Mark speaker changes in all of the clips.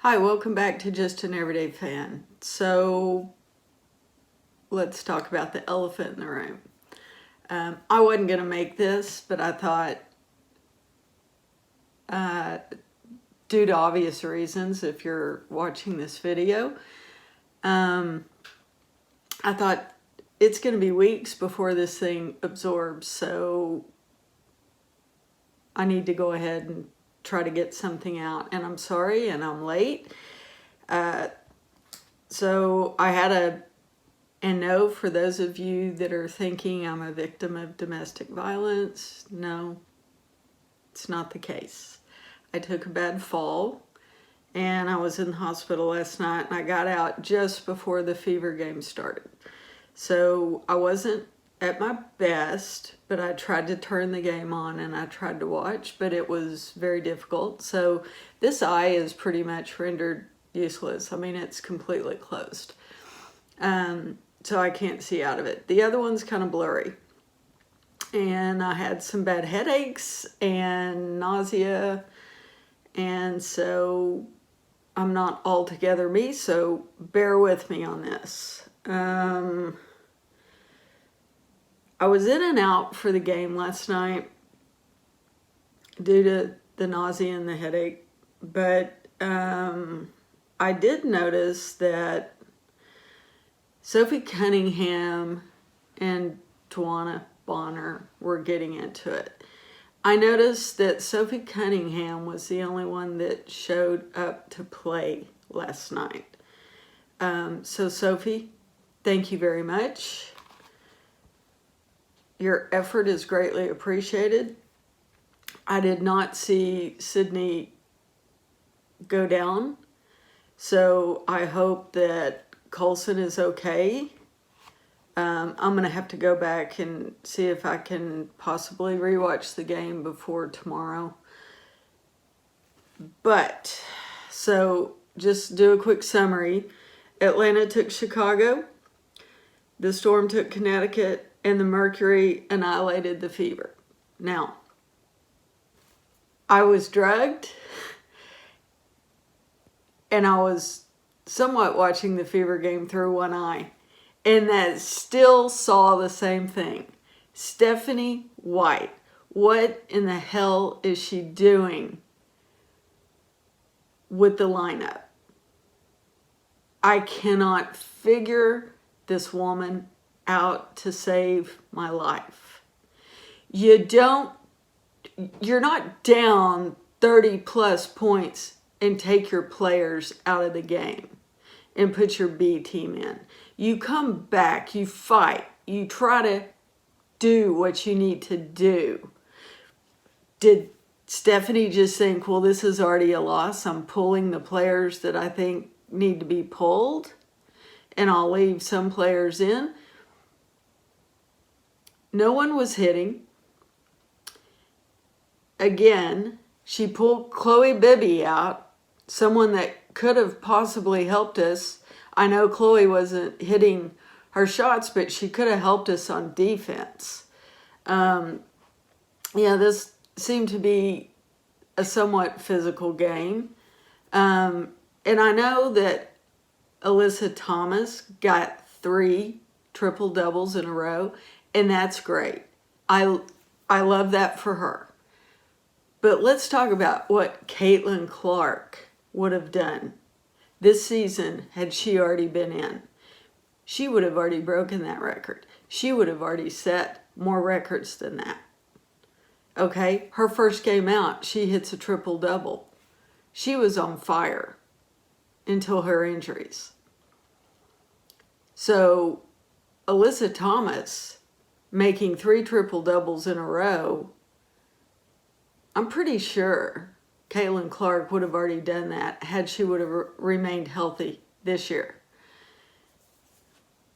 Speaker 1: Hi, welcome back to Just an Everyday Fan. So let's talk about the elephant in the room. I wasn't going to make this, but I thought, due to obvious reasons, if you're watching this video, I thought it's going to be weeks before this thing absorbs, so I need to go ahead and try to get something out. And I'm sorry, and I'm late. So I had and no, for those of you that are thinking I'm a victim of domestic violence, no, it's not the case. I took a bad fall and I was in the hospital last night, and I got out just before the Fever game started. So I wasn't at my best, but I tried to turn the game on and I tried to watch, but it was very difficult. So this eye is pretty much rendered useless. I mean, it's completely closed. So I can't see out of it. The other one's kind of blurry. And I had some bad headaches and nausea. And so I'm not altogether me, so bear with me on this. I was in and out for the game last night due to the nausea and the headache. But I did notice that Sophie Cunningham and Tawana Bonner were getting into it. I noticed that Sophie Cunningham was the only one that showed up to play last night. So Sophie, thank you very much. Your effort is greatly appreciated. I did not see Sydney go down, so I hope that Colson is okay. I'm going to have to go back and see if I can possibly rewatch the game before tomorrow. But, so just do a quick summary. Atlanta took Chicago, the Storm took Connecticut, and the Mercury annihilated the Fever. Now, I was drugged, and I was somewhat watching the Fever game through one eye, and that still saw the same thing. Stephanie White, what in the hell is she doing with the lineup? I cannot figure this woman out to save my life. You're not down 30 plus points and take your players out of the game and put your B team in. You come back, you fight, you try to do what you need to do. Did Stephanie just think, well, this is already a loss, I'm pulling the players that I think need to be pulled, and I'll leave some players in? No one was hitting. Again, she pulled Chloe Bibby out, someone that could have possibly helped us. I know Chloe wasn't hitting her shots, but she could have helped us on defense. This seemed to be a somewhat physical game. And I know that Alyssa Thomas got 3 triple doubles in a row, and that's great. I love that for her. But let's talk about what Caitlin Clark would have done this season had she already been in. She would have already broken that record. She would have already set more records than that. Okay, her first game out, she hits a triple-double. She was on fire until her injuries. So Alyssa Thomas making 3 triple-doubles in a row, I'm pretty sure Caitlin Clark would have already done that had she would have remained healthy this year.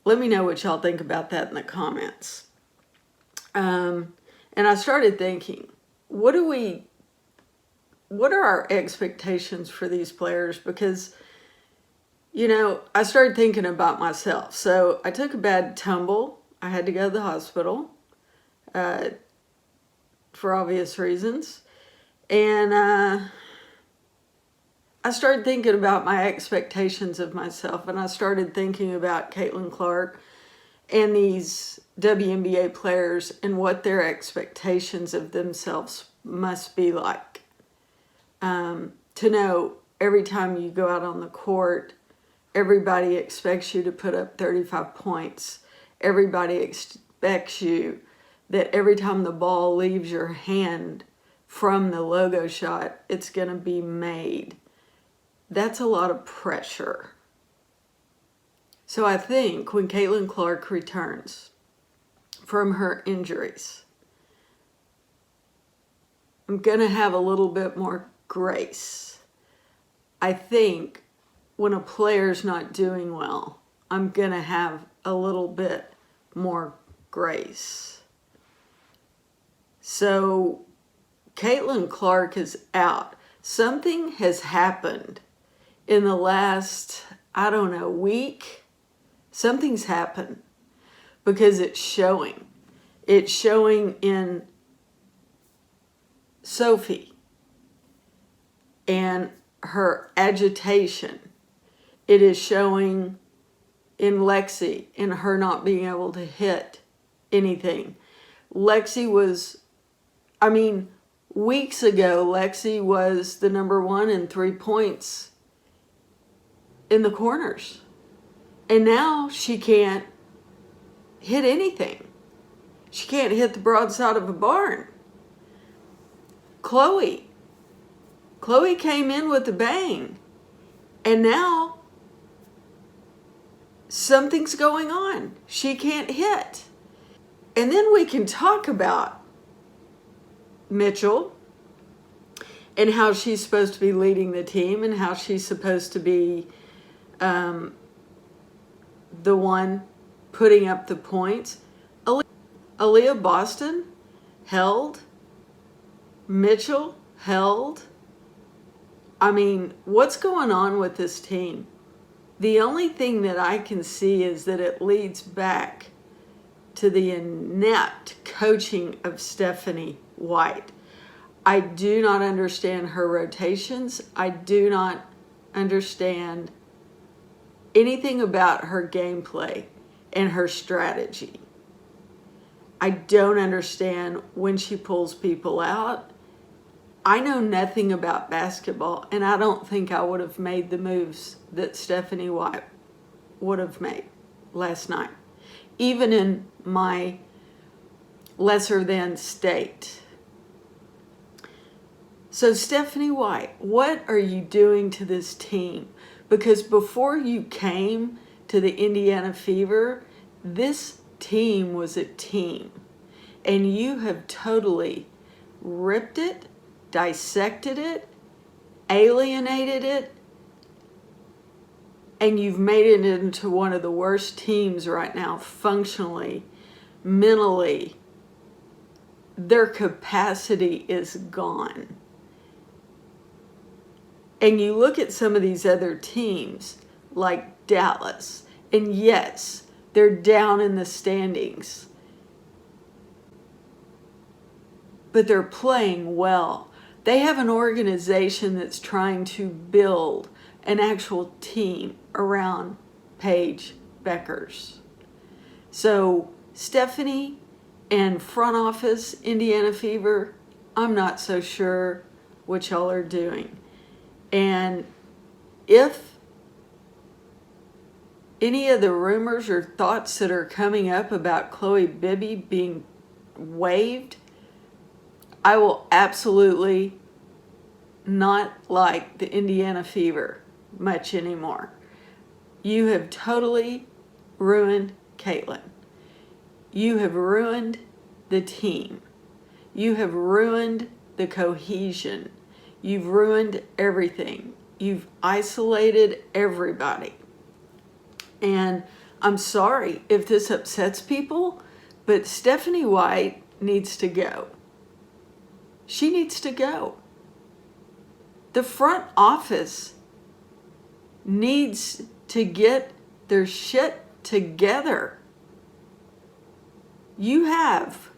Speaker 1: Let me know what y'all think about that in the comments. And I started thinking, what are our expectations for these players? Because, I started thinking about myself. So I took a bad tumble. I had to go to the hospital for obvious reasons. And I started thinking about my expectations of myself, and I started thinking about Caitlin Clark and these WNBA players and what their expectations of themselves must be like. To know every time you go out on the court, everybody expects you to put up 35 points. Everybody expects you that every time the ball leaves your hand from the logo shot, it's going to be made. That's a lot of pressure. So I think when Caitlin Clark returns from her injuries, I'm going to have a little bit more grace. I think when a player's not doing well, I'm going to have a little bit more grace. So Caitlin Clark is out. Something has happened in the last, week. Something's happened because it's showing. It's showing in Sophie and her agitation. It is showing in Lexi and her not being able to hit anything. Lexi was, weeks ago, Lexi was the number one in 3 points in the corners. And now she can't hit anything. She can't hit the broadside of a barn. Chloe came in with a bang. And now something's going on. She can't hit. And then we can talk about Mitchell and how she's supposed to be leading the team and how she's supposed to be the one putting up the points. Aaliyah Boston held. Mitchell held. What's going on with this team? The only thing that I can see is that it leads back to the inept coaching of Stephanie White. I do not understand her rotations. I do not understand anything about her gameplay and her strategy. I don't understand when she pulls people out. I know nothing about basketball, and I don't think I would have made the moves that Stephanie White would have made last night, even in my lesser than state. So Stephanie White, what are you doing to this team? Because before you came to the Indiana Fever, this team was a team. And you have totally ripped it, dissected it, alienated it, and you've made it into one of the worst teams right now, functionally, mentally. Their capacity is gone. And you look at some of these other teams, like Dallas, and yes, they're down in the standings, but they're playing well. They have an organization that's trying to build an actual team around Paige Beckers. So Stephanie and front office Indiana Fever, I'm not so sure what y'all are doing. And if any of the rumors or thoughts that are coming up about Chloe Bibby being waived, I will absolutely not like the Indiana Fever much anymore. You have totally ruined Caitlin. You have ruined the team. You have ruined the cohesion. You've ruined everything. You've isolated everybody. And I'm sorry if this upsets people, but Stephanie White needs to go. She needs to go. The front office needs to get their shit together. You have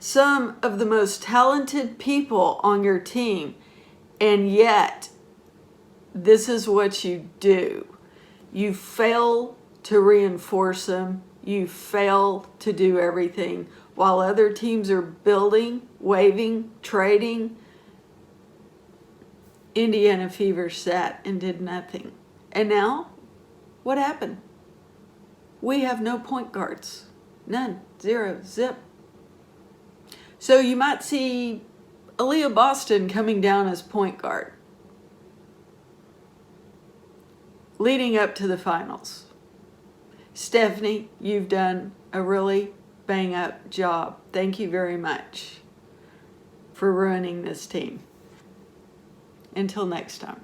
Speaker 1: some of the most talented people on your team, and yet this is what you do. You fail to reinforce them. You fail to do everything while other teams are building, waving, trading. Indiana Fever sat and did nothing. And now, what happened? We have no point guards. None. Zero. Zip. So you might see Aaliyah Boston coming down as point guard, leading up to the finals. Stephanie, you've done a really bang-up job. Thank you very much for ruining this team. Until next time.